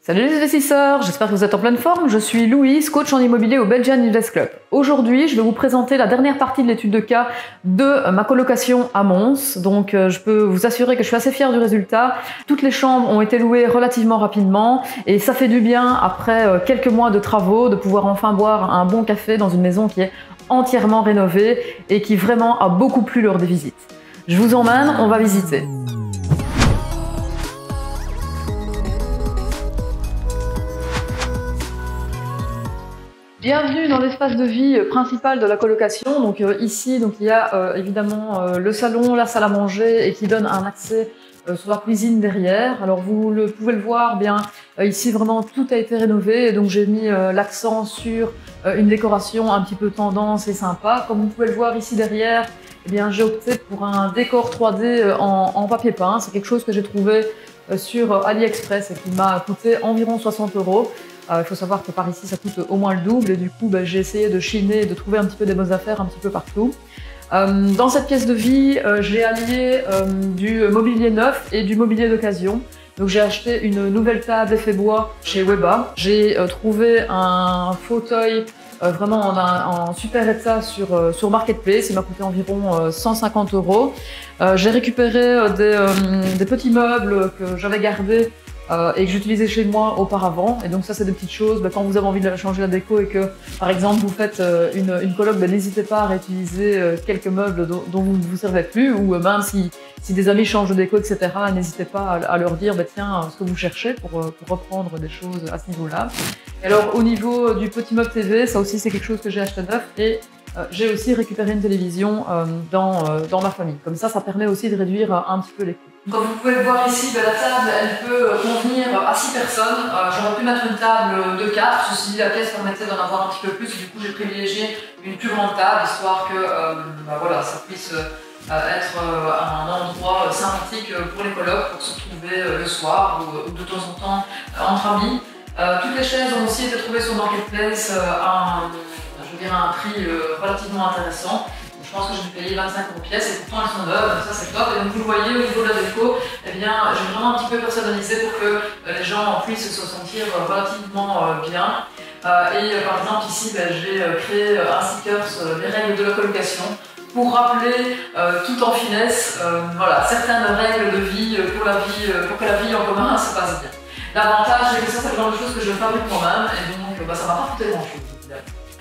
Salut les investisseurs, j'espère que vous êtes en pleine forme. Je suis Louise, coach en immobilier au Belgian Invest Club. Aujourd'hui, je vais vous présenter la dernière partie de l'étude de cas de ma colocation à Mons. Donc, je peux vous assurer que je suis assez fière du résultat. Toutes les chambres ont été louées relativement rapidement et ça fait du bien, après quelques mois de travaux, de pouvoir enfin boire un bon café dans une maison qui est entièrement rénovée et qui vraiment a beaucoup plu lors des visites. Je vous emmène, on va visiter. Bienvenue dans l'espace de vie principal de la colocation. Donc ici, il y a évidemment le salon, la salle à manger et qui donne un accès sur la cuisine derrière. Alors vous pouvez le voir bien, ici vraiment tout a été rénové et donc j'ai mis l'accent sur une décoration un petit peu tendance et sympa. Comme vous pouvez le voir ici derrière, eh bien j'ai opté pour un décor 3D en papier peint. C'est quelque chose que j'ai trouvé sur AliExpress et qui m'a coûté environ 60 €. Il faut savoir que par ici ça coûte au moins le double et du coup j'ai essayé de chiner et de trouver un petit peu des bonnes affaires un petit peu partout. Dans cette pièce de vie, j'ai allié du mobilier neuf et du mobilier d'occasion. Donc j'ai acheté une nouvelle table effet bois chez Weba. J'ai trouvé un fauteuil vraiment en super état sur Marketplace. Il m'a coûté environ 150 €. J'ai récupéré des petits meubles que j'avais gardés et que j'utilisais chez moi auparavant. Et donc ça, c'est des petites choses. Quand vous avez envie de changer la déco et que, par exemple, vous faites une coloc, n'hésitez pas à réutiliser quelques meubles dont vous ne vous servez plus, ou même si des amis changent de déco, etc., n'hésitez pas à leur dire tiens, ce que vous cherchez pour reprendre des choses à ce niveau-là. Et alors, au niveau du petit meuble TV, ça aussi, c'est quelque chose que j'ai acheté neuf. Et j'ai aussi récupéré une télévision dans ma famille. Comme ça permet aussi de réduire un petit peu les coûts. Comme vous pouvez le voir ici, la table elle peut convenir à 6 personnes. J'aurais pu mettre une table de 4, ceci dit la pièce permettait d'en avoir un petit peu plus. Du coup j'ai privilégié une plus grande table, histoire que voilà, ça puisse être un endroit sympathique pour les colocs, pour se retrouver le soir ou de temps en temps entre amis. Toutes les chaises ont aussi été trouvées sur Marketplace à un prix relativement intéressant. Je pense que j'ai dû payer 25 € pièce et pourtant elles sont neuves, donc ça c'est top. Et donc vous le voyez au niveau de la déco, eh bien j'ai vraiment un petit peu personnalisé pour que les gens puissent se sentir relativement bien. Par exemple ici j'ai créé un sticker les règles de la colocation pour rappeler tout en finesse voilà, certaines règles de vie pour que la vie en commun se passe bien. L'avantage c'est que ça c'est le genre de choses que je fabrique moi-même et donc ça m'a pas coûté grand chose.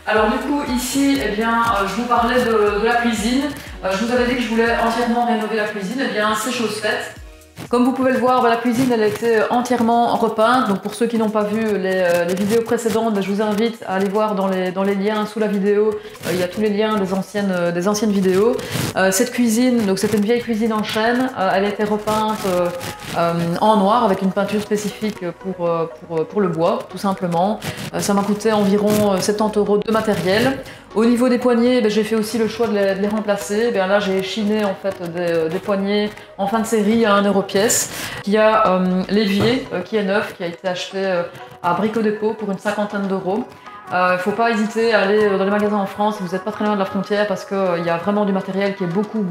Alors du coup ici, je vous parlais de la cuisine. Je vous avais dit que je voulais entièrement rénover la cuisine. Eh bien c'est chose faite. Comme vous pouvez le voir, la cuisine elle a été entièrement repeinte. Donc pour ceux qui n'ont pas vu les vidéos précédentes, je vous invite à aller voir dans les liens sous la vidéo. Il y a tous les liens des anciennes vidéos. Cette cuisine, donc c'était une vieille cuisine en chêne. Elle a été repeinte en noir avec une peinture spécifique pour le bois, tout simplement. Ça m'a coûté environ 70 € de matériel. Au niveau des poignées, j'ai fait aussi le choix de les remplacer. Là, j'ai chiné en fait des poignées en fin de série à 1 € pièce. Il y a l'évier qui est neuf, qui a été acheté à Brico Dépôt pour une 50aine d'euros. Il ne faut pas hésiter à aller dans les magasins en France si vous n'êtes pas très loin de la frontière parce qu'il y a vraiment du matériel qui est beaucoup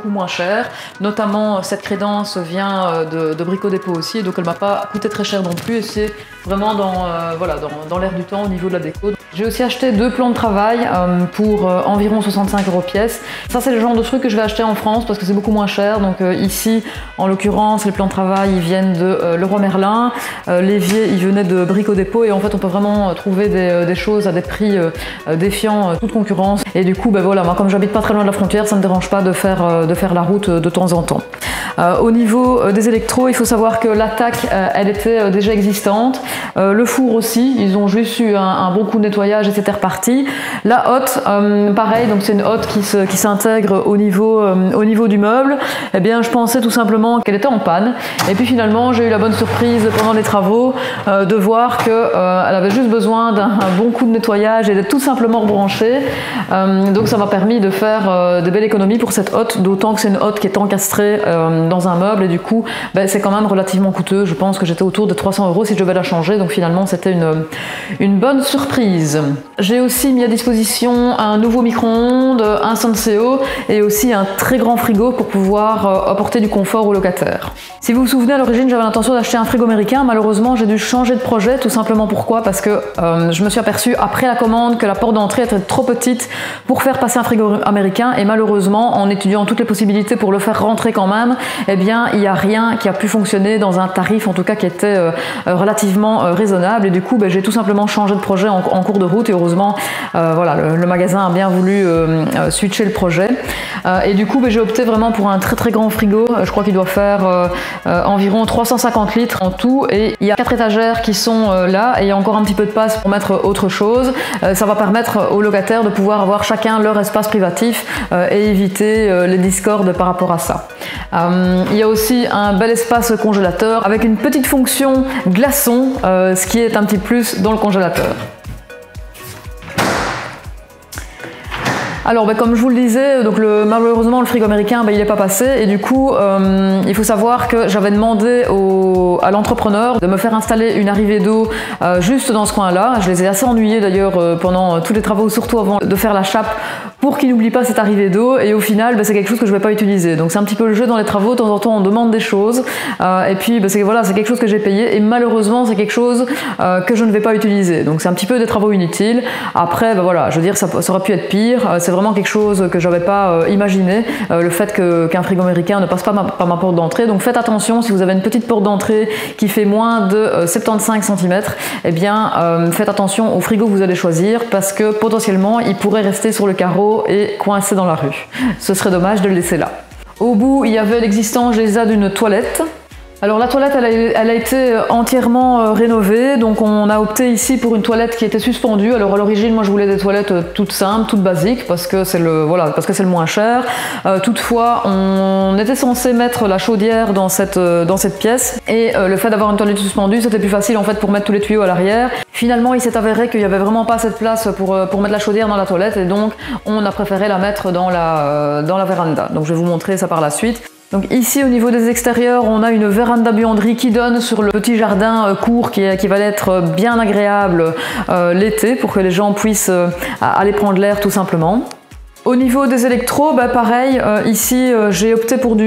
moins cher. Notamment cette crédence vient de Brico Dépôt aussi, donc elle ne m'a pas coûté très cher non plus et c'est vraiment dans l'air du temps au niveau de la déco. J'ai aussi acheté 2 plans de travail pour environ 65 € pièce. Ça c'est le genre de truc que je vais acheter en France parce que c'est beaucoup moins cher. Donc ici en l'occurrence les plans de travail ils viennent de Leroy Merlin, l'évier il venait de Brico Dépôt et en fait on peut vraiment trouver des choses à des prix défiant toute concurrence. Et du coup, moi comme j'habite pas très loin de la frontière, ça ne me dérange pas de faire la route de temps en temps. Au niveau des électros, il faut savoir que l'attaque, elle était déjà existante. Le four aussi, ils ont juste eu un bon coup de nettoyage et c'était reparti. La hotte, pareil, donc c'est une hotte qui s'intègre au niveau du meuble. Eh bien, je pensais tout simplement qu'elle était en panne. Et puis finalement, j'ai eu la bonne surprise pendant les travaux de voir qu'elle avait juste besoin d'un bon coup de nettoyage et d'être tout simplement rebranchée. Donc ça m'a permis de faire de belles économies pour cette hotte, d'autant que c'est une hotte qui est encastrée dans un meuble et du coup c'est quand même relativement coûteux. Je pense que j'étais autour de 300 € si je devais la changer, donc finalement c'était une bonne surprise. J'ai aussi mis à disposition un nouveau micro-ondes micro-ondes, un Senseo et aussi un très grand frigo pour pouvoir apporter du confort aux locataires. Si vous vous souvenez, à l'origine j'avais l'intention d'acheter un frigo américain, malheureusement j'ai dû changer de projet, tout simplement pourquoi? Parce que je me suis aperçue après la commande que la porte d'entrée était trop petite pour faire passer un frigo américain, et malheureusement en étudiant toutes les possibilités pour le faire rentrer quand même, eh bien il n'y a rien qui a pu fonctionner dans un tarif en tout cas qui était relativement raisonnable, et du coup j'ai tout simplement changé de projet en cours de route, et heureusement voilà, le magasin a bien voulu switcher le projet, et du coup j'ai opté vraiment pour un très très grand frigo. Je crois qu'il doit faire environ 350 litres en tout, et il y a 4 étagères qui sont là, et il y a encore un petit peu de place pour mettre autre chose. Ça va permettre aux locataires de pouvoir avoir chacun leur espace privatif et éviter les discordes par rapport à ça. Il y a aussi un bel espace congélateur avec une petite fonction glaçon, ce qui est un petit plus dans le congélateur. Alors comme je vous le disais, donc malheureusement le frigo américain il n'est pas passé, et du coup il faut savoir que j'avais demandé à l'entrepreneur de me faire installer une arrivée d'eau juste dans ce coin là. Je les ai assez ennuyés d'ailleurs pendant tous les travaux, surtout avant de faire la chape, pour qu'ils n'oublient pas cette arrivée d'eau, et au final c'est quelque chose que je ne vais pas utiliser. Donc c'est un petit peu le jeu dans les travaux, de temps en temps on demande des choses et puis voilà, c'est quelque chose que j'ai payé, et malheureusement c'est quelque chose que je ne vais pas utiliser. Donc c'est un petit peu des travaux inutiles. Après voilà, je veux dire ça aurait pu être pire. C'est vraiment quelque chose que j'avais pas imaginé, le fait qu'un frigo américain ne passe pas par ma porte d'entrée. Donc faites attention, si vous avez une petite porte d'entrée qui fait moins de 75 cm, eh bien faites attention au frigo que vous allez choisir, parce que potentiellement il pourrait rester sur le carreau et coincé dans la rue. Ce serait dommage de le laisser là. Au bout, il y avait l'existence d'une toilette. Alors la toilette elle a été entièrement rénovée, donc on a opté ici pour une toilette qui était suspendue. Alors à l'origine moi je voulais des toilettes toutes simples, toutes basiques, parce que c'est le moins cher. Toutefois on était censé mettre la chaudière dans cette pièce, et le fait d'avoir une toilette suspendue c'était plus facile en fait pour mettre tous les tuyaux à l'arrière. Finalement il s'est avéré qu'il n'y avait vraiment pas assez de place pour mettre la chaudière dans la toilette, et donc on a préféré la mettre dans la véranda. Donc je vais vous montrer ça par la suite. Donc ici au niveau des extérieurs, on a une véranda buanderie qui donne sur le petit jardin court qui va être bien agréable l'été, pour que les gens puissent aller prendre l'air tout simplement. Au niveau des électros, pareil, ici j'ai opté pour de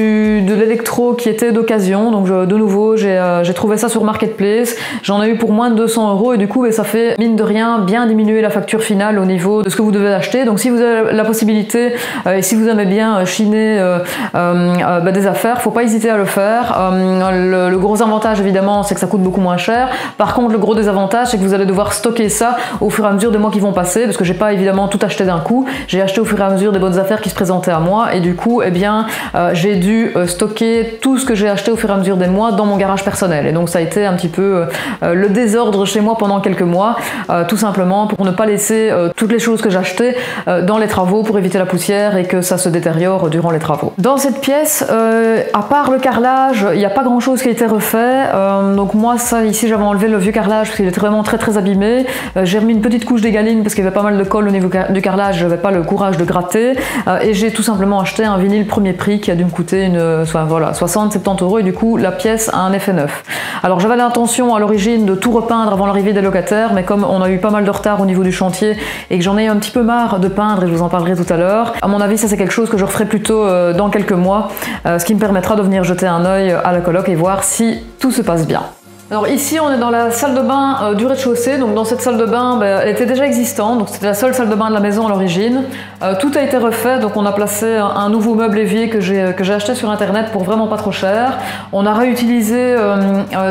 l'électro qui était d'occasion, donc de nouveau j'ai trouvé ça sur Marketplace, j'en ai eu pour moins de 200 € et du coup ça fait mine de rien bien diminuer la facture finale au niveau de ce que vous devez acheter. Donc si vous avez la possibilité et si vous aimez bien chiner des affaires, faut pas hésiter à le faire. Le gros avantage évidemment c'est que ça coûte beaucoup moins cher. Par contre le gros désavantage c'est que vous allez devoir stocker ça au fur et à mesure des mois qui vont passer, parce que j'ai pas évidemment tout acheté d'un coup, j'ai acheté au fur et à mesure des bonnes affaires qui se présentaient à moi, et du coup eh bien j'ai dû stocker tout ce que j'ai acheté au fur et à mesure des mois dans mon garage personnel, et donc ça a été un petit peu le désordre chez moi pendant quelques mois, tout simplement pour ne pas laisser toutes les choses que j'achetais dans les travaux, pour éviter la poussière et que ça se détériore durant les travaux. Dans cette pièce, à part le carrelage, il n'y a pas grand chose qui a été refait, donc moi ça ici j'avais enlevé le vieux carrelage parce qu'il était vraiment très très abîmé, j'ai remis une petite couche d'égaline parce qu'il y avait pas mal de colle au niveau du carrelage, j'avais pas le courage de gratter, et j'ai tout simplement acheté un vinyle premier prix qui a dû me coûter 60-70 €, et du coup la pièce a un effet neuf. Alors j'avais l'intention à l'origine de tout repeindre avant l'arrivée des locataires, mais comme on a eu pas mal de retard au niveau du chantier et que j'en ai un petit peu marre de peindre, et je vous en parlerai tout à l'heure, à mon avis ça c'est quelque chose que je referai plutôt dans quelques mois, ce qui me permettra de venir jeter un œil à la coloc et voir si tout se passe bien. Alors ici on est dans la salle de bain du rez-de-chaussée, donc dans cette salle de bain elle était déjà existante, donc c'était la seule salle de bain de la maison à l'origine. Tout a été refait, donc on a placé un nouveau meuble évier que j'ai acheté sur internet pour vraiment pas trop cher. On a réutilisé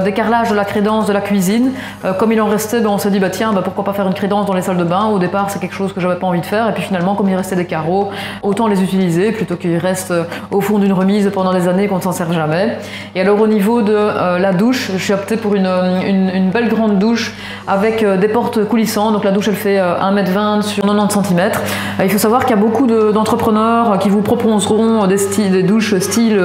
des carrelages de la crédence de la cuisine, comme il en restait, on s'est dit tiens pourquoi pas faire une crédence dans les salles de bain. Au départ c'est quelque chose que j'avais pas envie de faire, et puis finalement comme il restait des carreaux, autant les utiliser plutôt qu'ils restent au fond d'une remise pendant des années qu'on ne s'en sert jamais. Et alors au niveau de la douche, je suis optée pour une belle grande douche avec des portes coulissantes, donc la douche elle fait 1,20 m sur 90 cm. Il faut savoir qu'il y a beaucoup d'entrepreneurs qui vous proposeront des douches style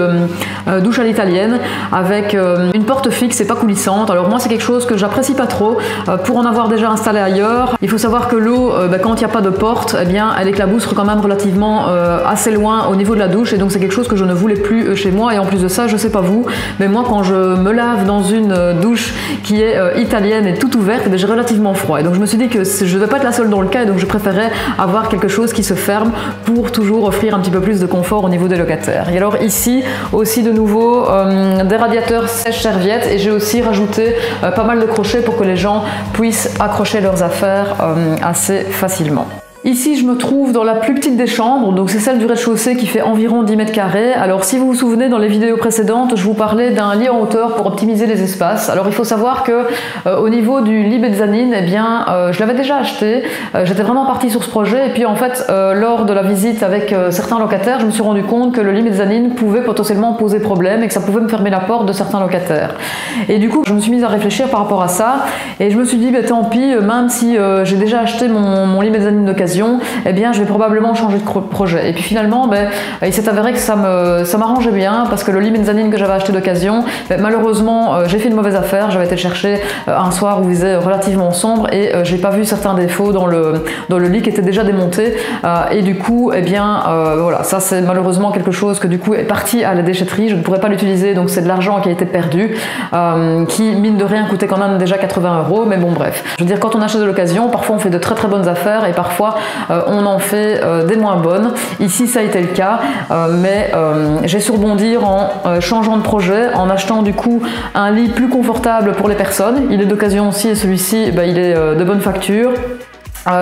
douche à l'italienne, avec une porte fixe et pas coulissante. Alors moi c'est quelque chose que j'apprécie pas trop, pour en avoir déjà installé ailleurs. Il faut savoir que l'eau, quand il n'y a pas de porte, eh bien elle éclabousse quand même relativement assez loin au niveau de la douche, et donc c'est quelque chose que je ne voulais plus chez moi. Et en plus de ça, je sais pas vous, mais moi quand je me lave dans une douche qui est italienne et toute ouverte, mais j'ai relativement froid. Et donc je me suis dit que je ne vais pas être la seule dans le cas, et donc je préférais avoir quelque chose qui se ferme pour toujours offrir un petit peu plus de confort au niveau des locataires. Et alors ici aussi de nouveau des radiateurs sèche-serviettes, et j'ai aussi rajouté pas mal de crochets pour que les gens puissent accrocher leurs affaires assez facilement. Ici, je me trouve dans la plus petite des chambres, donc c'est celle du rez-de-chaussée qui fait environ 10 mètres carrés. Alors si vous vous souvenez, dans les vidéos précédentes, je vous parlais d'un lit en hauteur pour optimiser les espaces. Alors il faut savoir que au niveau du lit mezzanine, eh bien, je l'avais déjà acheté, j'étais vraiment partie sur ce projet, et puis en fait, lors de la visite avec certains locataires, je me suis rendu compte que le lit mezzanine pouvait potentiellement poser problème et que ça pouvait me fermer la porte de certains locataires. Et du coup, je me suis mise à réfléchir par rapport à ça, et je me suis dit, bah, tant pis, même si j'ai déjà acheté mon lit mezzanine d'occasion, eh bien je vais probablement changer de projet. Et puis finalement, il s'est avéré que ça m'arrangeait bien, parce que le lit mezzanine que j'avais acheté d'occasion, malheureusement j'ai fait une mauvaise affaire. J'avais été le chercher un soir où il faisait relativement sombre, et j'ai pas vu certains défauts dans le lit qui était déjà démonté, et du coup eh bien voilà, ça c'est malheureusement quelque chose que du coup est parti à la déchetterie. Je ne pourrais pas l'utiliser, donc c'est de l'argent qui a été perdu, qui mine de rien coûtait quand même déjà 80 €, mais bon bref. Je veux dire, quand on achète de l'occasion, parfois on fait de très très bonnes affaires, et parfois on en fait des moins bonnes. Ici ça a été le cas, mais j'ai su rebondir en changeant de projet, en achetant du coup un lit plus confortable pour les personnes. Il est d'occasion aussi, et celui-ci il est de bonne facture.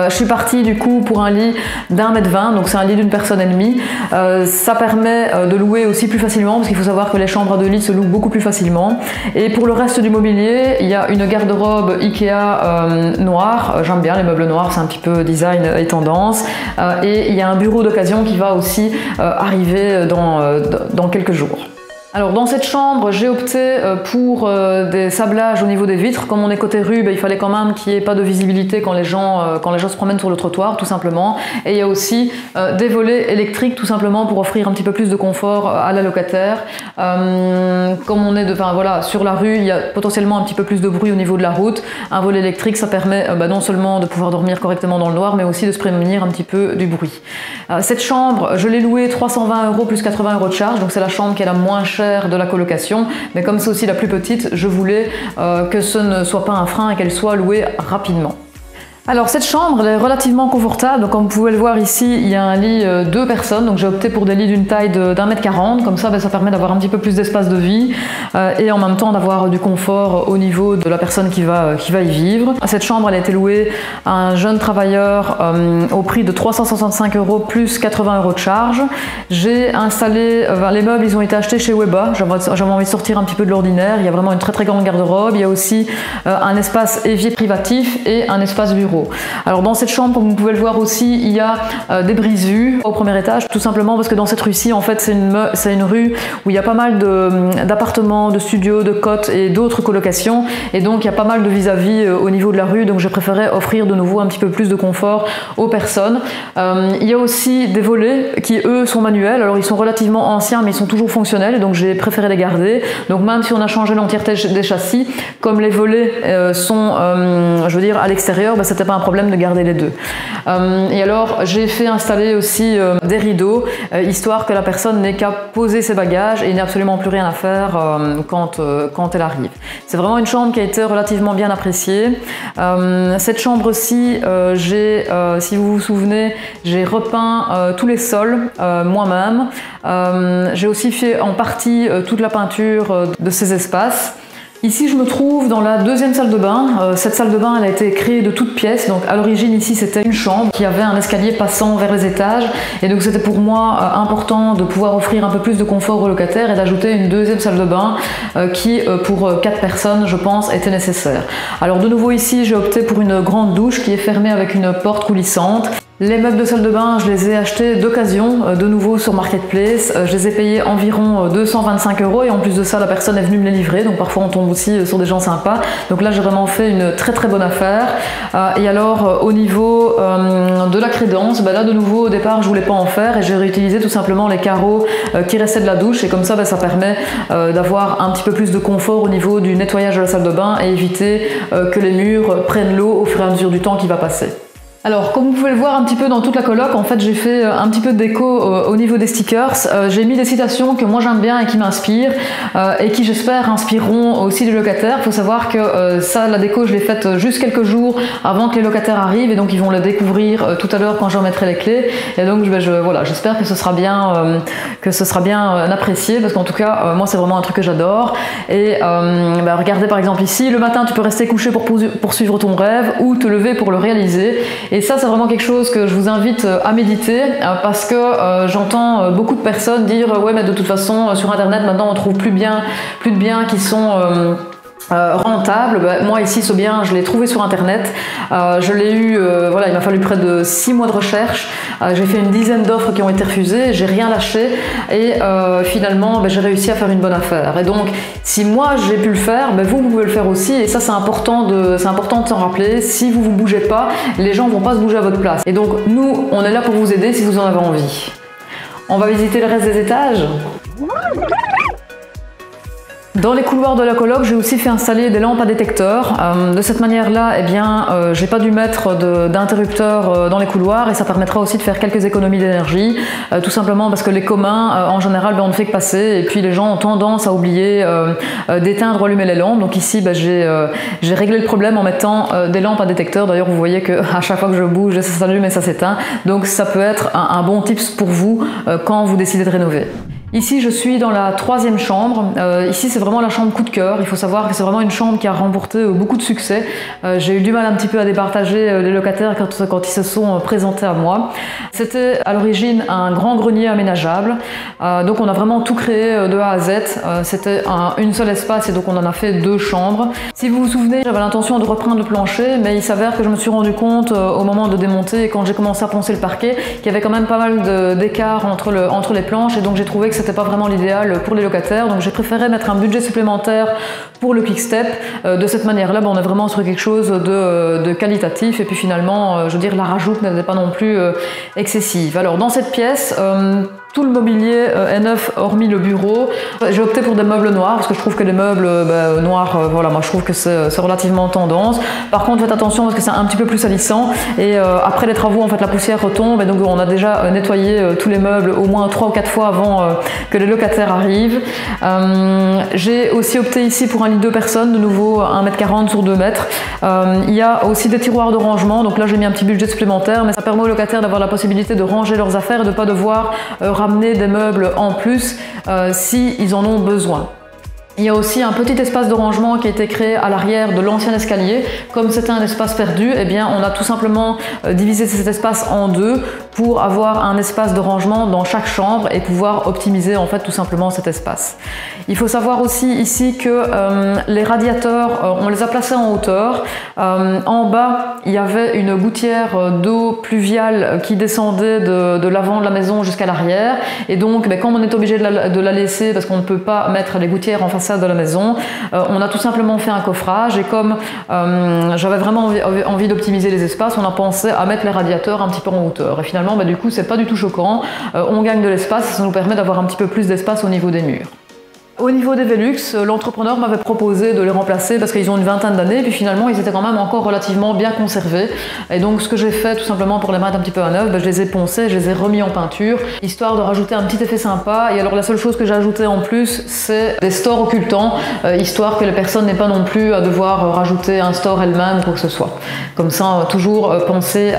Je suis partie du coup pour un lit d'1,20 m, donc c'est un lit d'une personne et demie. Ça permet de louer aussi plus facilement, parce qu'il faut savoir que les chambres à 2 lits se louent beaucoup plus facilement. Et pour le reste du mobilier, il y a une garde-robe Ikea noire. J'aime bien les meubles noirs, c'est un petit peu design et tendance. Et il y a un bureau d'occasion qui va aussi arriver dans quelques jours. Alors dans cette chambre, j'ai opté pour des sablages au niveau des vitres. Comme on est côté rue, il fallait quand même qu'il n'y ait pas de visibilité quand les gens se promènent sur le trottoir, tout simplement. Et il y a aussi des volets électriques, tout simplement pour offrir un petit peu plus de confort à la locataire. Comme on est sur la rue, il y a potentiellement un petit peu plus de bruit au niveau de la route. Un volet électrique, ça permet non seulement de pouvoir dormir correctement dans le noir, mais aussi de se prémunir un petit peu du bruit. Cette chambre, je l'ai louée 320 € plus 80 € de charge, donc c'est la chambre qui est la moins chère de la colocation, mais comme c'est aussi la plus petite, je voulais que ce ne soit pas un frein et qu'elle soit louée rapidement. Alors cette chambre, elle est relativement confortable, donc comme vous pouvez le voir ici, il y a un lit 2 personnes, donc j'ai opté pour des lits d'une taille d'1,40 m, comme ça ça permet d'avoir un petit peu plus d'espace de vie et en même temps d'avoir du confort au niveau de la personne qui va y vivre. Cette chambre, elle a été louée à un jeune travailleur au prix de 365 € plus 80 € de charge. J'ai installé, les meubles, ils ont été achetés chez Weba, j'avais envie de sortir un petit peu de l'ordinaire. Il y a vraiment une très très grande garde-robe, il y a aussi un espace évier privatif et un espace bureau. Alors dans cette chambre, comme vous pouvez le voir aussi, il y a des brises-vues au premier étage, tout simplement parce que dans cette rue-ci, en fait, c'est une rue où il y a pas mal d'appartements, de studios, de cotes et d'autres colocations, et donc il y a pas mal de vis-à-vis au niveau de la rue, donc j'ai préféré offrir de nouveau un petit peu plus de confort aux personnes. Il y a aussi des volets qui, eux, sont manuels. Alors ils sont relativement anciens, mais ils sont toujours fonctionnels, et donc j'ai préféré les garder. Donc même si on a changé l'entièreté des châssis, comme les volets sont, je veux dire, à l'extérieur, c'était pas un problème de garder les deux. Et alors j'ai fait installer aussi des rideaux, histoire que la personne n'ait qu'à poser ses bagages et n'ait absolument plus rien à faire quand elle arrive. C'est vraiment une chambre qui a été relativement bien appréciée. Cette chambre-ci, si vous vous souvenez, j'ai repeint tous les sols moi-même. J'ai aussi fait en partie toute la peinture de ces espaces. Ici, je me trouve dans la deuxième salle de bain. Cette salle de bain, elle a été créée de toutes pièces. Donc, à l'origine, ici, c'était une chambre qui avait un escalier passant vers les étages. Et donc, c'était pour moi important de pouvoir offrir un peu plus de confort aux locataires et d'ajouter une deuxième salle de bain qui, pour 4 personnes, je pense, était nécessaire. Alors, de nouveau, ici, j'ai opté pour une grande douche qui est fermée avec une porte coulissante. Les meubles de salle de bain, je les ai achetés d'occasion, de nouveau sur Marketplace. Je les ai payés environ 225 € et en plus de ça, la personne est venue me les livrer. Donc parfois, on tombe aussi sur des gens sympas. Donc là, j'ai vraiment fait une très très bonne affaire. Et alors, au niveau de la crédence, là de nouveau, au départ, je voulais pas en faire et j'ai réutilisé tout simplement les carreaux qui restaient de la douche. Et comme ça, ça permet d'avoir un petit peu plus de confort au niveau du nettoyage de la salle de bain et éviter que les murs prennent l'eau au fur et à mesure du temps qui va passer. Alors, comme vous pouvez le voir un petit peu dans toute la coloc, en fait, j'ai fait un petit peu de déco au niveau des stickers. J'ai mis des citations que moi j'aime bien et qui m'inspirent et qui, j'espère, inspireront aussi les locataires. Il faut savoir que ça, la déco, je l'ai faite juste quelques jours avant que les locataires arrivent et donc ils vont le découvrir tout à l'heure quand je remettrai les clés. Et donc, voilà, j'espère que ce sera bien, apprécié parce qu'en tout cas, moi, c'est vraiment un truc que j'adore. Et regardez par exemple ici, le matin, tu peux rester couché pour poursuivre ton rêve ou te lever pour le réaliser. Et ça, c'est vraiment quelque chose que je vous invite à méditer parce que j'entends beaucoup de personnes dire « Ouais, mais de toute façon, sur Internet, maintenant, on trouve plus de biens qui sont... rentable. Moi ici ce bien je l'ai trouvé sur internet, je l'ai eu, voilà, il m'a fallu près de 6 mois de recherche, j'ai fait une dizaine d'offres qui ont été refusées, j'ai rien lâché et finalement j'ai réussi à faire une bonne affaire. Et donc si moi j'ai pu le faire, vous pouvez le faire aussi, et ça c'est important de s'en rappeler. Si vous bougez pas, les gens vont pas se bouger à votre place, et donc nous on est là pour vous aider si vous en avez envie. On va visiter le reste des étages. Dans les couloirs de la coloc, j'ai aussi fait installer des lampes à détecteur. De cette manière-là, j'ai pas dû mettre d'interrupteur dans les couloirs et ça permettra aussi de faire quelques économies d'énergie, tout simplement parce que les communs, en général, on ne fait que passer et puis les gens ont tendance à oublier d'éteindre ou allumer les lampes. Donc ici, j'ai réglé le problème en mettant des lampes à détecteur. D'ailleurs, vous voyez qu'à chaque fois que je bouge, ça s'allume et ça s'éteint. Donc ça peut être un bon tips pour vous quand vous décidez de rénover. Ici, je suis dans la 3e chambre. Ici, c'est vraiment la chambre coup de cœur. Il faut savoir que c'est vraiment une chambre qui a remporté beaucoup de succès. J'ai eu du mal un petit peu à départager les locataires quand ils se sont présentés à moi. C'était à l'origine un grand grenier aménageable. Donc, on a vraiment tout créé de A à Z. C'était une seule espace et donc on en a fait 2 chambres. Si vous vous souvenez, j'avais l'intention de reprendre le plancher, mais il s'avère que je me suis rendu compte au moment de démonter, quand j'ai commencé à poncer le parquet, qu'il y avait quand même pas mal d'écart entre les planches, et donc j'ai trouvé que c'était pas vraiment l'idéal pour les locataires, donc j'ai préféré mettre un budget supplémentaire pour le Quick-Step. De cette manière-là, on est vraiment sur quelque chose de qualitatif, et puis finalement, je veux dire, la rajoute n'était pas non plus excessive. Alors dans cette pièce, tout le mobilier est neuf, hormis le bureau. J'ai opté pour des meubles noirs parce que je trouve que les meubles noirs, voilà, moi je trouve que c'est relativement tendance. Par contre, faites attention parce que c'est un petit peu plus salissant. Et après les travaux, en fait, la poussière retombe. Et donc, on a déjà nettoyé tous les meubles au moins 3 ou 4 fois avant que les locataires arrivent. J'ai aussi opté ici pour un lit de 2 personnes, de nouveau 1,40 m sur 2 m. Il y a aussi des tiroirs de rangement. Donc là, j'ai mis un petit budget supplémentaire, mais ça permet aux locataires d'avoir la possibilité de ranger leurs affaires et de ne pas devoir ramener des meubles en plus s'ils en ont besoin. Il y a aussi un petit espace de rangement qui a été créé à l'arrière de l'ancien escalier. Comme c'était un espace perdu, on a tout simplement divisé cet espace en 2 pour avoir un espace de rangement dans chaque chambre et pouvoir optimiser en fait tout simplement cet espace. Il faut savoir aussi ici que les radiateurs, on les a placés en hauteur. En bas, il y avait une gouttière d'eau pluviale qui descendait de l'avant de la maison jusqu'à l'arrière. Et donc, comme on est obligé de la laisser parce qu'on ne peut pas mettre les gouttières en façade de la maison, on a tout simplement fait un coffrage. Et comme j'avais vraiment envie d'optimiser les espaces, on a pensé à mettre les radiateurs un petit peu en hauteur. Et finalement, du coup, c'est pas du tout choquant. On gagne de l'espace et ça nous permet d'avoir un petit peu plus d'espace au niveau des murs. Au niveau des Velux, l'entrepreneur m'avait proposé de les remplacer parce qu'ils ont une vingtaine d'années, puis finalement ils étaient quand même encore relativement bien conservés. Et donc ce que j'ai fait tout simplement pour les mettre un petit peu à neuf, je les ai poncés, je les ai remis en peinture, histoire de rajouter un petit effet sympa. Et alors la seule chose que j'ai ajoutée en plus, c'est des stores occultants, histoire que les personnes n'aient pas non plus à devoir rajouter un store elle-même ou quoi que ce soit. Comme ça, toujours penser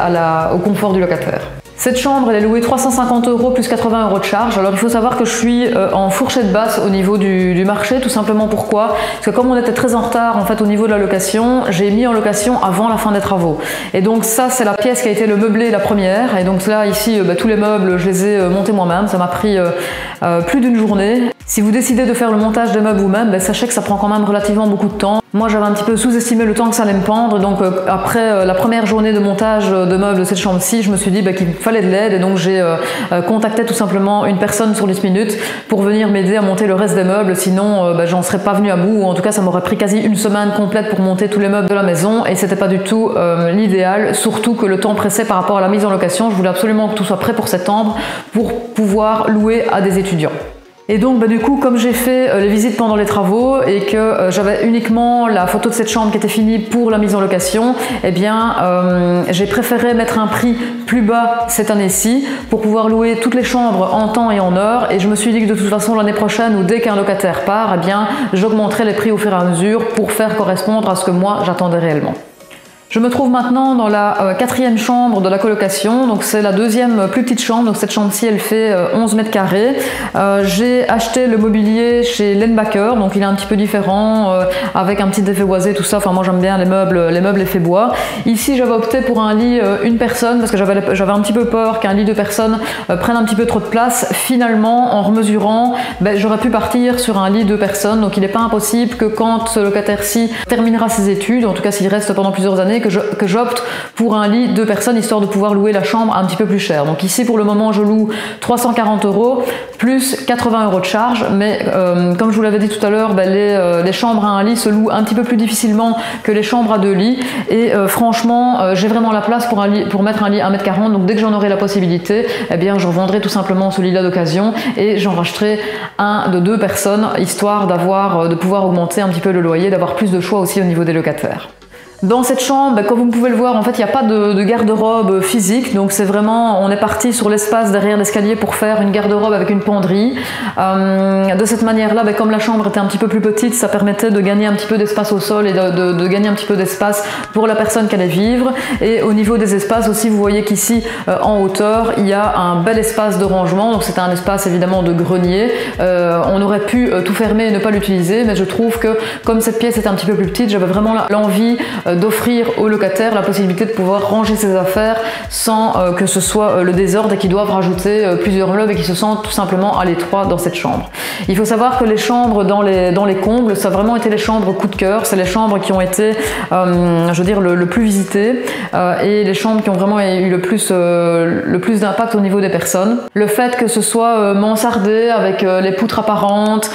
au confort du locataire. Cette chambre, elle est louée 350 € plus 80 € de charge. Alors il faut savoir que je suis en fourchette basse au niveau du marché, tout simplement pourquoi? Parce que comme on était très en retard en fait au niveau de la location, j'ai mis en location avant la fin des travaux. Et donc ça, c'est la pièce qui a été le meublé la première. Et donc là, ici, tous les meubles, je les ai montés moi-même. Ça m'a pris plus d'une journée. Si vous décidez de faire le montage des meubles vous-même, sachez que ça prend quand même relativement beaucoup de temps. Moi, j'avais un petit peu sous-estimé le temps que ça allait me prendre. Donc après la première journée de montage de meubles de cette chambre-ci, je me suis dit qu'il fallait de l'aide, et donc j'ai contacté tout simplement une personne sur 10 minutes pour venir m'aider à monter le reste des meubles, sinon j'en serais pas venue à bout, ou en tout cas ça m'aurait pris quasi une semaine complète pour monter tous les meubles de la maison, et c'était pas du tout l'idéal, surtout que le temps pressait par rapport à la mise en location. Je voulais absolument que tout soit prêt pour septembre pour pouvoir louer à des étudiants. Et donc du coup, comme j'ai fait les visites pendant les travaux et que j'avais uniquement la photo de cette chambre qui était finie pour la mise en location, eh bien j'ai préféré mettre un prix plus bas cette année-ci pour pouvoir louer toutes les chambres en temps et en heure, et je me suis dit que de toute façon l'année prochaine, ou dès qu'un locataire part, eh bien j'augmenterai les prix au fur et à mesure pour faire correspondre à ce que moi j'attendais réellement. Je me trouve maintenant dans la quatrième chambre de la colocation, donc c'est la deuxième plus petite chambre, donc cette chambre-ci elle fait 11 mètres carrés. J'ai acheté le mobilier chez Lenbacher, donc il est un petit peu différent, avec un petit effet boisé, tout ça, enfin moi j'aime bien les meubles effet bois. Ici j'avais opté pour un lit une personne, parce que j'avais un petit peu peur qu'un lit de personne prenne un petit peu trop de place. Finalement, en remesurant, j'aurais pu partir sur un lit de personnes, donc il n'est pas impossible que quand ce locataire-ci terminera ses études, en tout cas s'il reste pendant plusieurs années, que j'opte pour un lit de personnes, histoire de pouvoir louer la chambre un petit peu plus cher. Donc ici pour le moment je loue 340 € plus 80 € de charge, mais comme je vous l'avais dit tout à l'heure, les chambres à un lit se louent un petit peu plus difficilement que les chambres à 2 lits, et franchement j'ai vraiment la place pour mettre un lit 1,40 m, donc dès que j'en aurai la possibilité, eh bien je revendrai tout simplement ce lit là d'occasion et j'en racheterai un de 2 personnes, histoire de pouvoir augmenter un petit peu le loyer, d'avoir plus de choix aussi au niveau des locataires. Dans cette chambre, comme vous pouvez le voir, en fait, il n'y a pas de garde-robe physique, donc c'est vraiment, on est parti sur l'espace derrière l'escalier pour faire une garde-robe avec une penderie. De cette manière-là, comme la chambre était un petit peu plus petite, ça permettait de gagner un petit peu d'espace au sol et de gagner un petit peu d'espace pour la personne qui allait vivre. Et au niveau des espaces aussi, vous voyez qu'ici, en hauteur, il y a un bel espace de rangement, donc c'était un espace évidemment de grenier. On aurait pu tout fermer et ne pas l'utiliser, mais je trouve que comme cette pièce est un petit peu plus petite, j'avais vraiment l'envie d'offrir aux locataires la possibilité de pouvoir ranger ses affaires sans que ce soit le désordre et qu'ils doivent rajouter plusieurs meubles et qu'ils se sentent tout simplement à l'étroit dans cette chambre. Il faut savoir que les chambres dans les combles, ça a vraiment été les chambres coup de cœur, c'est les chambres qui ont été, je veux dire, le plus visitées et les chambres qui ont vraiment eu le plus d'impact au niveau des personnes. Le fait que ce soit mansardé avec les poutres apparentes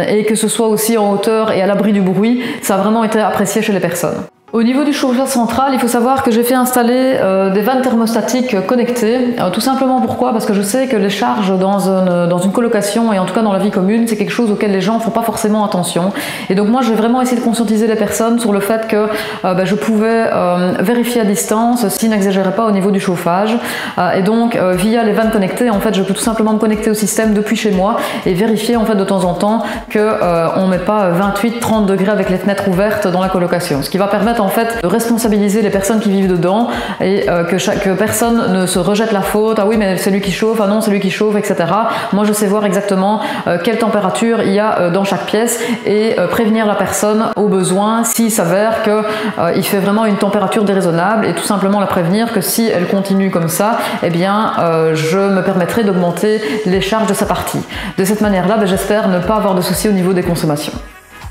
et que ce soit aussi en hauteur et à l'abri du bruit, ça a vraiment été apprécié chez les personnes. Au niveau du chauffage central, il faut savoir que j'ai fait installer des vannes thermostatiques connectées. Tout simplement pourquoi? Parce que je sais que les charges dans une colocation et en tout cas dans la vie commune, c'est quelque chose auquel les gens ne font pas forcément attention. Et donc moi, j'ai vraiment essayé de conscientiser les personnes sur le fait que je pouvais vérifier à distance s'ils n'exagéraient pas au niveau du chauffage. Et donc via les vannes connectées, en fait, je peux tout simplement me connecter au système depuis chez moi et vérifier en fait de temps en temps qu'on ne met pas 28-30 degrés avec les fenêtres ouvertes dans la colocation. Ce qui va permettre en fait de responsabiliser les personnes qui vivent dedans et que personne ne se rejette la faute. Ah oui, mais c'est lui qui chauffe, ah non, c'est lui qui chauffe, etc. Moi, je sais voir exactement quelle température il y a dans chaque pièce et prévenir la personne au besoin s'il s'avère qu'il fait vraiment une température déraisonnable, et tout simplement la prévenir que si elle continue comme ça, eh bien, je me permettrai d'augmenter les charges de sa partie. De cette manière-là, j'espère ne pas avoir de soucis au niveau des consommations.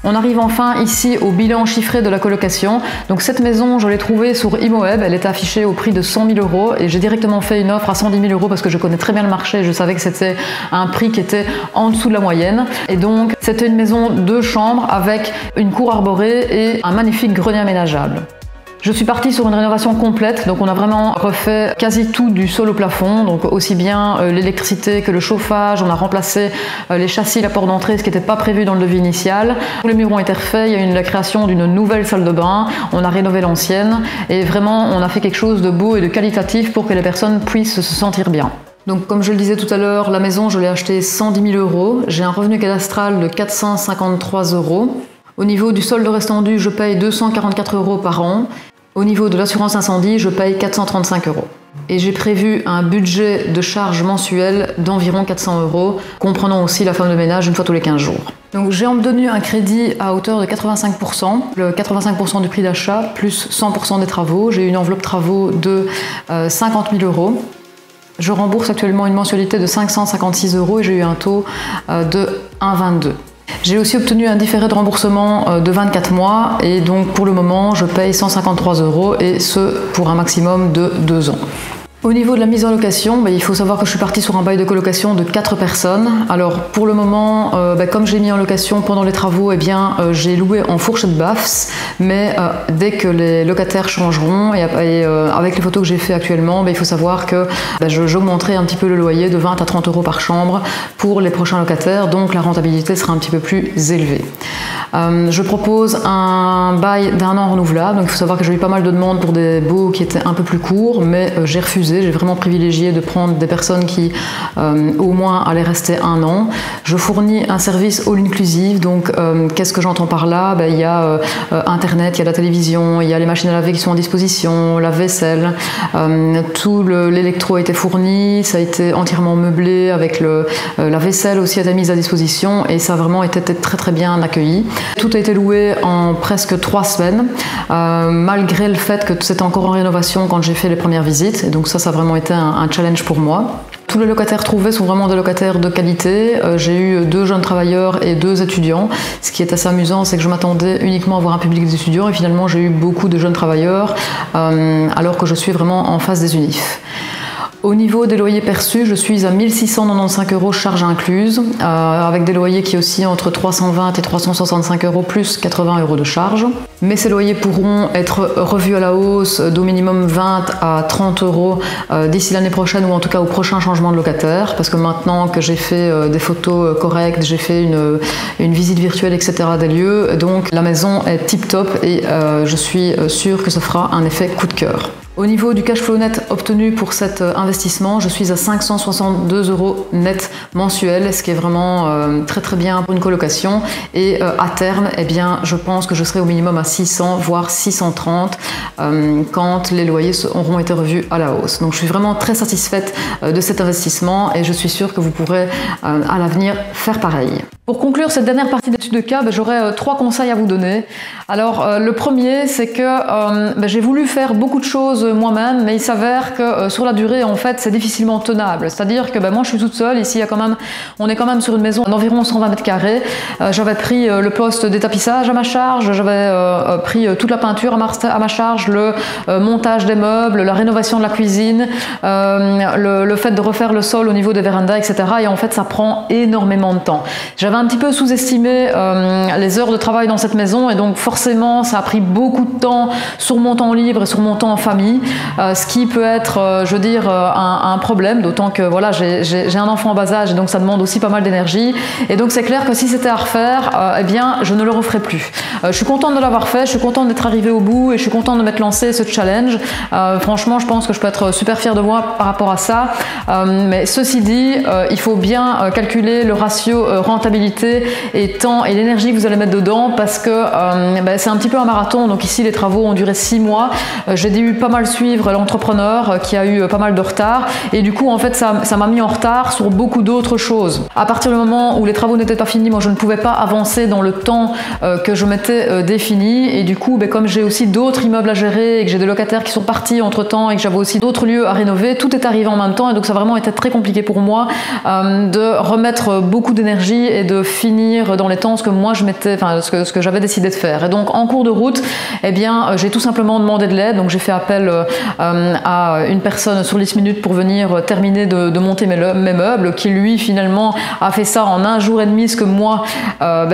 On arrive enfin ici au bilan chiffré de la colocation. Donc cette maison, je l'ai trouvée sur Imoweb, elle était affichée au prix de 100 000 € et j'ai directement fait une offre à 110 000 € parce que je connais très bien le marché et je savais que c'était un prix qui était en dessous de la moyenne. Et donc c'était une maison 2 chambres avec une cour arborée et un magnifique grenier aménageable. Je suis partie sur une rénovation complète, donc on a vraiment refait quasi tout du sol au plafond, donc aussi bien l'électricité que le chauffage. On a remplacé les châssis, la porte d'entrée, ce qui n'était pas prévu dans le devis initial. Tous les murs ont été refaits, il y a eu la création d'une nouvelle salle de bain, on a rénové l'ancienne et vraiment on a fait quelque chose de beau et de qualitatif pour que les personnes puissent se sentir bien. Donc comme je le disais tout à l'heure, la maison je l'ai achetée 110 000 €, j'ai un revenu cadastral de 453 €. Au niveau du solde restant dû, je paye 244 € par an. Au niveau de l'assurance incendie, je paye 435 €. Et j'ai prévu un budget de charges mensuelles d'environ 400 €, comprenant aussi la femme de ménage une fois tous les 15 jours. Donc j'ai obtenu un crédit à hauteur de 85%, le 85% du prix d'achat, plus 100% des travaux. J'ai une enveloppe travaux de 50 000 €. Je rembourse actuellement une mensualité de 556 € et j'ai eu un taux de 1,22 €. J'ai aussi obtenu un différé de remboursement de 24 mois et donc pour le moment je paye 153 € et ce pour un maximum de 2 ans. Au niveau de la mise en location, il faut savoir que je suis partie sur un bail de colocation de 4 personnes. Alors pour le moment, comme j'ai mis en location pendant les travaux, j'ai loué en fourchette basse, mais dès que les locataires changeront et avec les photos que j'ai fait actuellement, il faut savoir que j'augmenterai un petit peu le loyer de 20 à 30 euros par chambre pour les prochains locataires, donc la rentabilité sera un petit peu plus élevée. Je propose un bail d'1 an renouvelable, donc il faut savoir que j'ai eu pas mal de demandes pour des baux qui étaient un peu plus courts, mais j'ai refusé. J'ai vraiment privilégié de prendre des personnes qui au moins allaient rester 1 an. Je fournis un service all inclusive, donc qu'est-ce que j'entends par là? Il y a internet, il y a la télévision, il y a les machines à laver qui sont à disposition, la vaisselle, tout l'électro a été fourni, ça a été entièrement meublé avec la vaisselle aussi a été mise à disposition et ça a vraiment été très très bien accueilli. Tout a été loué en presque 3 semaines, malgré le fait que c'était encore en rénovation quand j'ai fait les premières visites, et donc ça a vraiment été un challenge pour moi. Tous les locataires trouvés sont vraiment des locataires de qualité. J'ai eu 2 jeunes travailleurs et 2 étudiants. Ce qui est assez amusant, c'est que je m'attendais uniquement à avoir un public d'étudiants et finalement j'ai eu beaucoup de jeunes travailleurs alors que je suis vraiment en face des unifs. Au niveau des loyers perçus, je suis à 1 695 € charges incluses, avec des loyers qui oscillent entre 320 et 365 € plus 80 € de charges. Mais ces loyers pourront être revus à la hausse d'au minimum 20 à 30 € d'ici l'année prochaine ou en tout cas au prochain changement de locataire, parce que maintenant que j'ai fait des photos correctes, j'ai fait une visite virtuelle, etc. des lieux, donc la maison est tip top et je suis sûre que ça fera un effet coup de cœur. Au niveau du cash flow net obtenu pour cet investissement, je suis à 562 € net mensuel, ce qui est vraiment très très bien pour une colocation. Et à terme, je pense que je serai au minimum à 600 voire 630 quand les loyers auront été revus à la hausse. Donc je suis vraiment très satisfaite de cet investissement et je suis sûre que vous pourrez à l'avenir faire pareil. Pour conclure cette dernière partie d'étude de cas, j'aurais 3 conseils à vous donner. Alors le premier, c'est que j'ai voulu faire beaucoup de choses moi-même, mais il s'avère que sur la durée, en fait, c'est difficilement tenable. C'est-à-dire que moi, je suis toute seule. Ici, on est quand même sur une maison d'environ 120 mètres carrés. J'avais pris le poste d'étapissage à ma charge, j'avais pris toute la peinture à ma charge, le montage des meubles, la rénovation de la cuisine, le fait de refaire le sol au niveau des vérandas, etc. Et en fait, ça prend énormément de temps. J'avais un petit peu sous-estimé les heures de travail dans cette maison et donc forcément ça a pris beaucoup de temps sur mon temps libre et sur mon temps en famille, ce qui peut être, un problème, d'autant que voilà, j'ai un enfant en bas âge et donc ça demande aussi pas mal d'énergie et donc c'est clair que si c'était à refaire, je ne le referai plus. Je suis contente de l'avoir fait, je suis contente d'être arrivée au bout et je suis contente de m'être lancé ce challenge. Franchement, je pense que je peux être super fière de moi par rapport à ça, mais ceci dit, il faut bien calculer le ratio rentabilité et temps et l'énergie que vous allez mettre dedans parce que c'est un petit peu un marathon. Donc ici les travaux ont duré 6 mois, j'ai dû pas mal suivre l'entrepreneur qui a eu pas mal de retard et du coup en fait ça m'a mis en retard sur beaucoup d'autres choses. À partir du moment où les travaux n'étaient pas finis, moi je ne pouvais pas avancer dans le temps que je m'étais défini et du coup comme j'ai aussi d'autres immeubles à gérer et que j'ai des locataires qui sont partis entre temps et que j'avais aussi d'autres lieux à rénover, tout est arrivé en même temps et donc ça a vraiment été très compliqué pour moi de remettre beaucoup d'énergie et de finir dans les temps ce que moi ce que j'avais décidé de faire. Et donc en cours de route, j'ai tout simplement demandé de l'aide. Donc j'ai fait appel à une personne sur 10 minutes pour venir terminer de monter mes meubles, qui lui finalement a fait ça en 1 jour et demi, ce que moi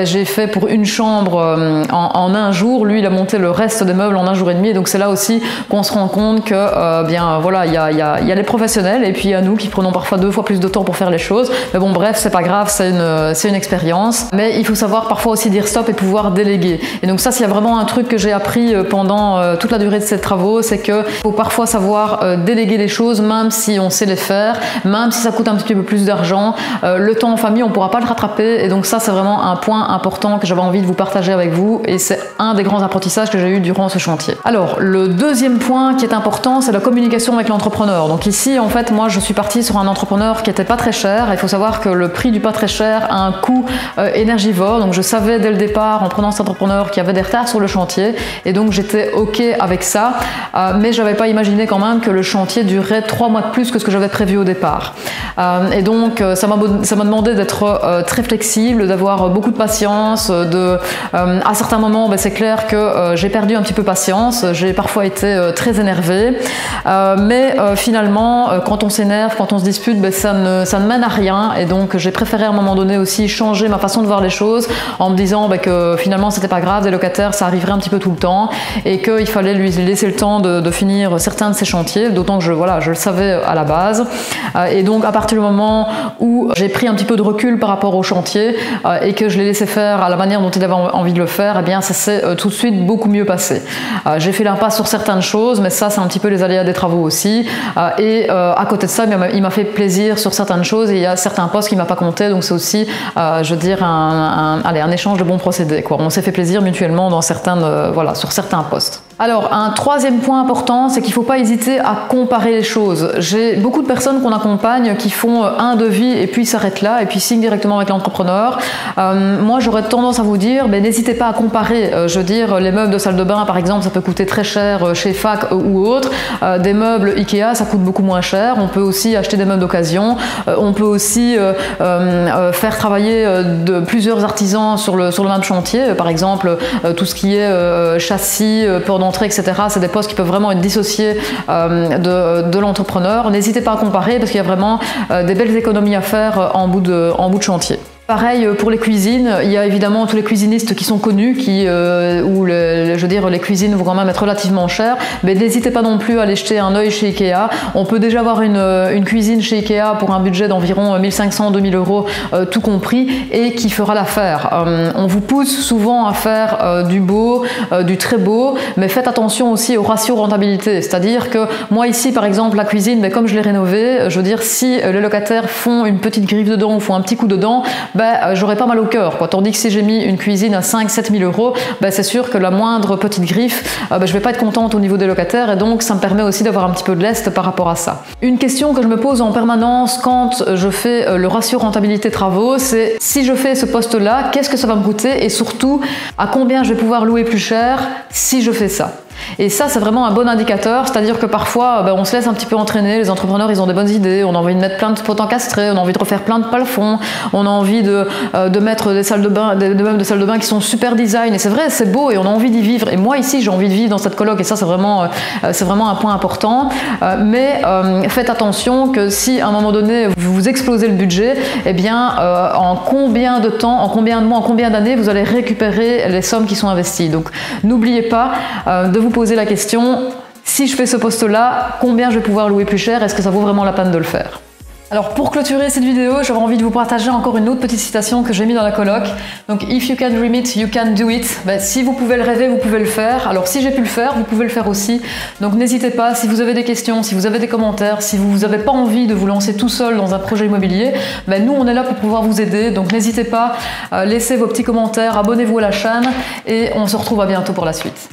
j'ai fait pour une chambre en 1 jour. Lui il a monté le reste des meubles en 1 jour et demi. Et donc c'est là aussi qu'on se rend compte que il y a les professionnels et puis il y a nous qui prenons parfois 2 fois plus de temps pour faire les choses. Mais bon bref, c'est pas grave, c'est une expérience, mais il faut savoir parfois aussi dire stop et pouvoir déléguer. Et donc ça, s'il y a vraiment un truc que j'ai appris pendant toute la durée de ces travaux, c'est que faut parfois savoir déléguer les choses, même si on sait les faire, même si ça coûte un petit peu plus d'argent. Le temps en famille, on ne pourra pas le rattraper, et donc ça, c'est vraiment un point important que j'avais envie de vous partager avec vous, et c'est un des grands apprentissages que j'ai eu durant ce chantier. Alors, le deuxième point qui est important, c'est la communication avec l'entrepreneur. Donc ici, en fait, moi, je suis partie sur un entrepreneur qui n'était pas très cher. Il faut savoir que le prix du pas très cher a un coût beaucoup énergivore. Donc je savais dès le départ, en prenant cet entrepreneur, qu'il y avait des retards sur le chantier, et donc j'étais ok avec ça, mais j'avais pas imaginé quand même que le chantier durerait 3 mois de plus que ce que j'avais prévu au départ. Et donc ça m'a demandé d'être très flexible, d'avoir beaucoup de patience, à certains moments, c'est clair que j'ai perdu un petit peu patience, j'ai parfois été très énervée, mais finalement quand on s'énerve, quand on se dispute, ça ne mène à rien, et donc j'ai préféré à un moment donné aussi changer ma façon de voir les choses en me disant que finalement c'était pas grave, des locataires ça arriverait un petit peu tout le temps, et qu'il fallait lui laisser le temps de finir certains de ses chantiers, d'autant que je le savais à la base. Et donc à partir du moment où j'ai pris un petit peu de recul par rapport au chantier et que je l'ai laissé faire à la manière dont il avait envie de le faire, eh bien ça s'est tout de suite beaucoup mieux passé. J'ai fait l'impasse sur certaines choses, mais ça c'est un petit peu les aléas des travaux aussi, et à côté de ça il m'a fait plaisir sur certaines choses, et il y a certains postes qui ne m'a pas compté, donc c'est aussi je veux dire un échange de bons procédés, quoi. On s'est fait plaisir mutuellement dans sur certains postes. Alors un troisième point important, c'est qu'il ne faut pas hésiter à comparer les choses. J'ai beaucoup de personnes qu'on accompagne qui font un devis et puis s'arrêtent là et puis signent directement avec l'entrepreneur. Moi j'aurais tendance à vous dire, n'hésitez pas à comparer. Je veux dire, les meubles de salle de bain par exemple, ça peut coûter très cher chez FAC ou autre. Des meubles Ikea, ça coûte beaucoup moins cher. On peut aussi acheter des meubles d'occasion. On peut aussi faire travailler plusieurs artisans sur le même chantier. Par exemple, tout ce qui est châssis, port d'entrée, etc. C'est des postes qui peuvent vraiment être dissociés de l'entrepreneur. N'hésitez pas à comparer parce qu'il y a vraiment des belles économies à faire en bout de chantier. Pareil pour les cuisines, il y a évidemment tous les cuisinistes qui sont connus, où les cuisines vont quand même être relativement chères, mais n'hésitez pas non plus à aller jeter un œil chez Ikea. On peut déjà avoir une cuisine chez Ikea pour un budget d'environ 1500-2000 euros tout compris, et qui fera l'affaire. On vous pousse souvent à faire du beau, du très beau, mais faites attention aussi au ratio rentabilité, c'est-à-dire que moi ici par exemple la cuisine, comme je l'ai rénovée, je veux dire, si les locataires font une petite griffe dedans ou font un petit coup dedans, j'aurais pas mal au cœur, quoi. Tandis que si j'ai mis une cuisine à 5-7 000 euros, c'est sûr que la moindre petite griffe, je vais pas être contente au niveau des locataires, et donc ça me permet aussi d'avoir un petit peu de lest par rapport à ça. Une question que je me pose en permanence quand je fais le ratio rentabilité travaux, c'est si je fais ce poste-là, qu'est-ce que ça va me coûter, et surtout à combien je vais pouvoir louer plus cher si je fais ça. Et ça, c'est vraiment un bon indicateur, c'est-à-dire que parfois, on se laisse un petit peu entraîner, les entrepreneurs, ils ont des bonnes idées, on a envie de mettre plein de potes encastrés, on a envie de refaire plein de plafonds, on a envie de mettre des salles de bain, des meubles de salle de bain qui sont super design, et c'est vrai, c'est beau, et on a envie d'y vivre, et moi ici, j'ai envie de vivre dans cette coloc, et ça, c'est vraiment un point important, mais faites attention que si, à un moment donné, vous explosez le budget, eh bien, en combien de temps, en combien de mois, en combien d'années, vous allez récupérer les sommes qui sont investies. Donc, n'oubliez pas de vous poser la question, si je fais ce poste-là, combien je vais pouvoir louer plus cher? Est-ce que ça vaut vraiment la peine de le faire? Alors pour clôturer cette vidéo, j'aurais envie de vous partager encore une autre petite citation que j'ai mis dans la coloc. Donc if you can dream it, you can do it. Si vous pouvez le rêver, vous pouvez le faire. Alors si j'ai pu le faire, vous pouvez le faire aussi. Donc n'hésitez pas, si vous avez des questions, si vous avez des commentaires, si vous n'avez pas envie de vous lancer tout seul dans un projet immobilier, nous on est là pour pouvoir vous aider. Donc n'hésitez pas, laissez vos petits commentaires, abonnez-vous à la chaîne, et on se retrouve à bientôt pour la suite.